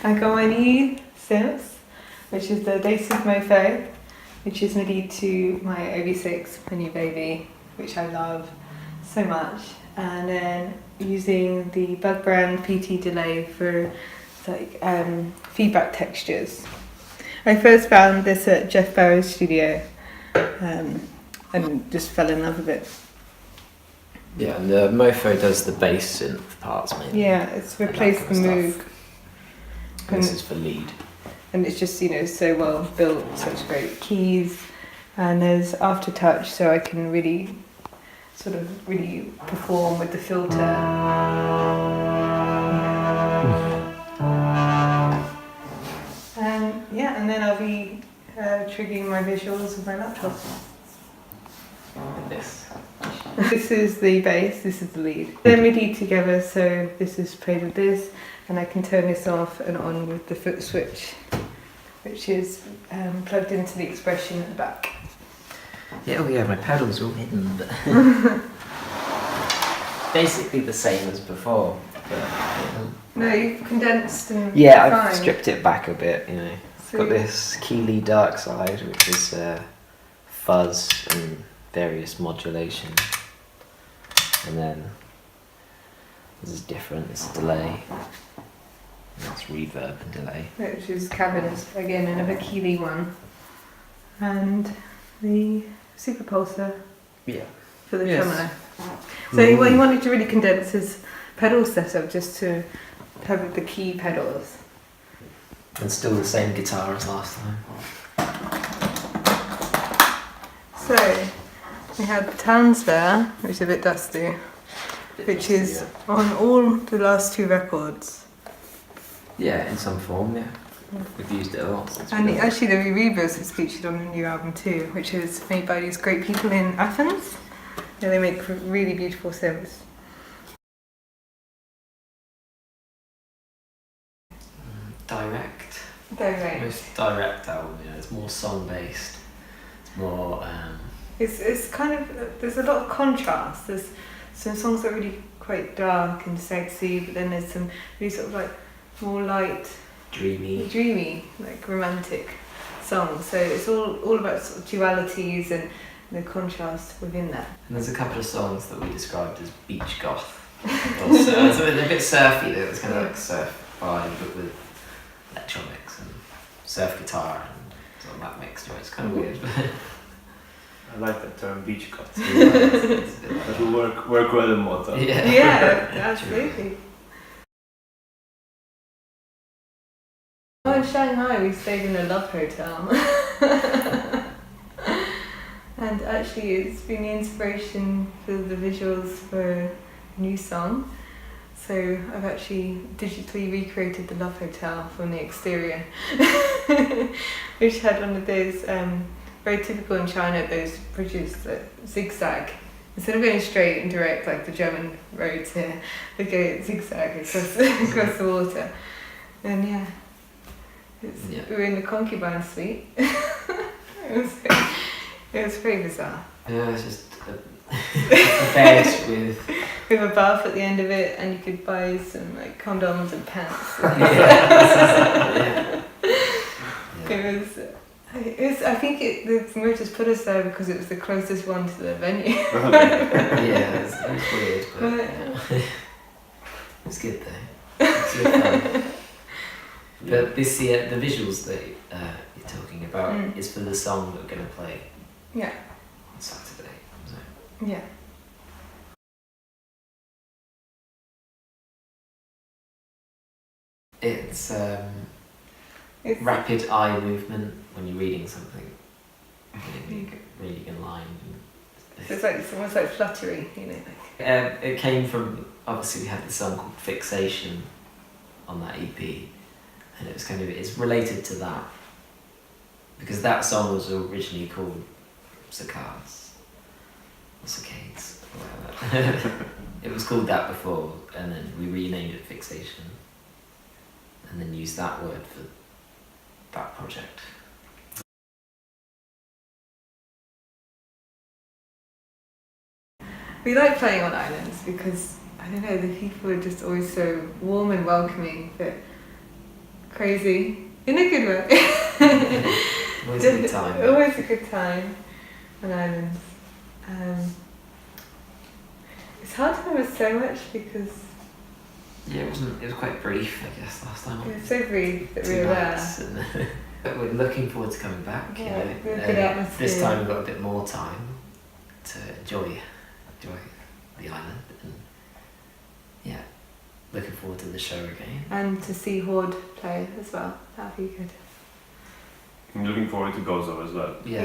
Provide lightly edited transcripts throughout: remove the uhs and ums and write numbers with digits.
I got my new Sims, which is the Daces Mofo, which is MIDI to my OV6, my new baby, which I love so much. And then using the Bug Brand PT delay for like feedback textures. I first found this at Jeff Barrow's studio and just fell in love with it. Yeah, and the Mofo does the bass synth parts mainly. Yeah, it's replaced the Moog. And this is for lead. And it's just, so well built, such great keys. And there's aftertouch, so I can really perform with the filter. And then I'll be triggering my visuals with my laptop. Like this. This is the bass, this is the lead. They're MIDI together, so this is played with this, and I can turn this off and on with the foot switch, which is plugged into the expression at the back. Yeah, my pedals are all hidden, but basically the same as before. But, No, you've condensed and yeah, refined. I've stripped it back a bit, It's got this Keeley dark side, which is fuzz and various modulation. And then this is different, it's delay. And that's reverb and delay. Which is cabins, again another Keeley one. And the super pulsar for the tremolo. So what he wanted to really condense his pedal setup just to have the key pedals. And still the same guitar as last time. So we had Towns there, which is a bit dusty, which is on all the last two records. Yeah, in some form, yeah. We've used it a lot. And actually the Reverse is featured on the new album too, which is made by these great people in Athens. Yeah, they make really beautiful synths. Direct. Most direct album, it's more song based. It's more It's kind of, there's a lot of contrast. There's some songs that are really quite dark and sexy, but then there's some really sort of like more light, dreamy, like romantic songs. So it's all about sort of dualities and the contrast within that. And there's a couple of songs that we described as beach goth. Also, they're a bit surfy though, it's kind of like surf vibe, but with electronics and surf guitar and sort of that mixture. It's kind of weird. I like that term, beach goth. That will work well in Malta. Yeah, absolutely. In Shanghai we stayed in a love hotel. And actually it's been the inspiration for the visuals for a new song. So I've actually digitally recreated the love hotel from the exterior. Which had one of those, very typical in China, those bridges that zigzag. Instead of going straight and direct like the German roads here, they go zigzag across the water. And we were in the concubine suite. It was very bizarre. Yeah, it's just a bed with a bath at the end of it, and you could buy some like condoms and pants. It was. I think the promoters put us there because it was the closest one to the venue. Yeah, it was weird, but it was good though. It was good fun. But this the visuals that you're talking about is for the song that we're going to play. Yeah. On Saturday. So. Yeah. It's rapid eye movement when you're reading something. Really in line. So it's almost like fluttery, It came from, obviously we had this song called Fixation on that EP, and it was it's related to that, because that song was originally called Cicadas, or Cicades, or whatever. It was called that before, and then we renamed it Fixation, and then used that word for that project. We like playing on islands because, I don't know, the people are just always so warm and welcoming that crazy in a good way. Always a good time. Always a good time on islands. It's hard to remember so much because Yeah, it was quite brief, I guess, last time. it was so brief that we 2 were there. nights, and but we're looking forward to coming back. Yeah, you know. we had a good atmosphere. This time we've got a bit more time to enjoy the island, and yeah, looking forward to the show again. And to see Horde play as well. That'd be good. I'm looking forward to Gozo as well. Yeah,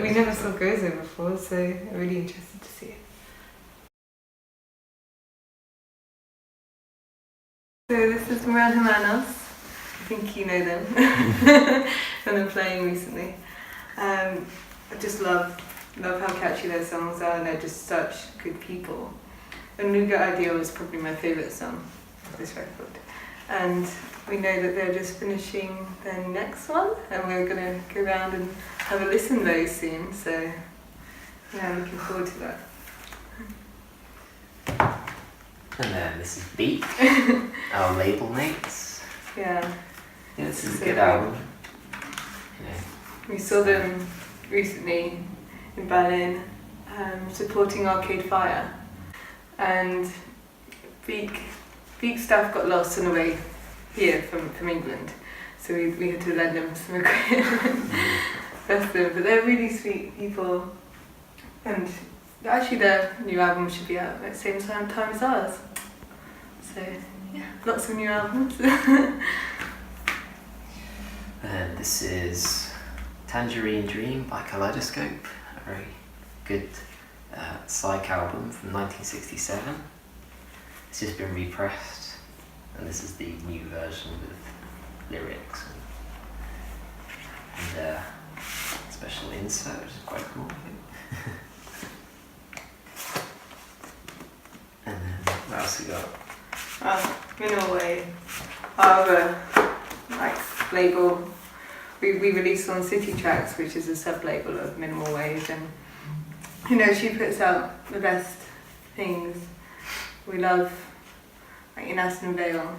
we never so- saw Gozo before, so I'm really interested to see it. So this is Moran Hermanos. I think you know them. And they're playing recently. I just love how catchy their songs are, and they're just such good people. And Nuga Ideal is probably my favourite song of this record. And we know that they're just finishing their next one, and we're going to go around and have a listen very soon. So yeah, I'm looking forward to that. And then this is Beak, our label mates. Yeah, Yeah, this is a So good good. album. You know, we saw them recently in Berlin, supporting Arcade Fire, and Beak stuff got lost on the way here from England, so we had to lend them some equipment. Bless them, but they're really sweet people, and actually their new album should be out at the same time as ours. So yeah, lots of new albums. And this is Tangerine Dream by Kaleidoscope, a very good psych album from 1967. It's just been repressed, and this is the new version with lyrics and special insert, which is quite cool, I think. And then what else we got? Minimal Wave, our label. We released on City Tracks, which is a sub-label of Minimal Wave, and you know, she puts out the best things. We love, like in Aston Vale,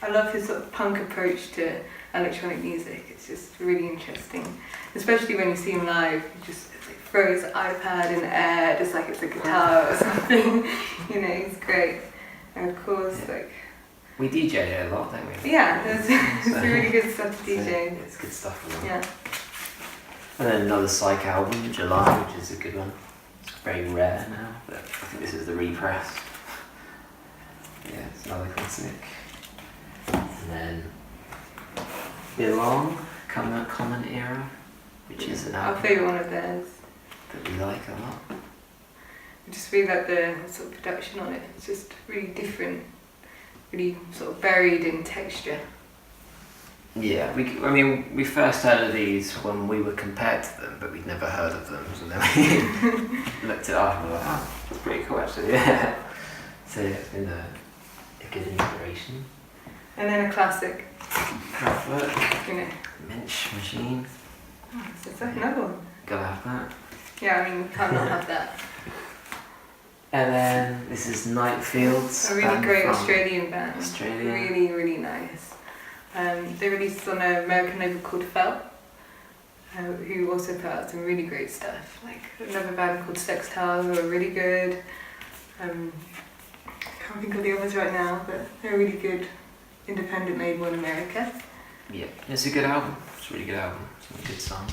I love his sort of punk approach to electronic music. It's just really interesting, especially when you see him live. He just throws his iPad in the air just like it's a guitar or something. You know, he's great. And of course, We DJ a lot, don't we? yeah, there's really good stuff to DJ. It's good stuff. Yeah. And then another psych album, July, which is a good one. It's very rare now, but I think this is the repress. Yeah, it's another classic. And then Belong, Common Era, which is an Our album favourite one of theirs. that we like a lot. I just really like the sort of production on it. It's just really different, really sort of buried in texture. Yeah, we first heard of these when we were compared to them, but we'd never heard of them, so then we looked it up and we were like, oh, that's pretty cool actually, yeah. So yeah, it's been a good inspiration. And then a classic, Kraftwerk, you know. Mensch Machine, So it's like another one. gotta have that. Yeah, I mean, we can't not have that. And then this is Nightfields. A really band great from Australian band. Australia. Really, really nice. They released on an American label called Felt, who also put out some really great stuff. Like another band called Sextile, who are really good. I can't think of the others right now, but they're a really good independent label in America. Yeah, it's a good album. It's a really good album. Some good songs.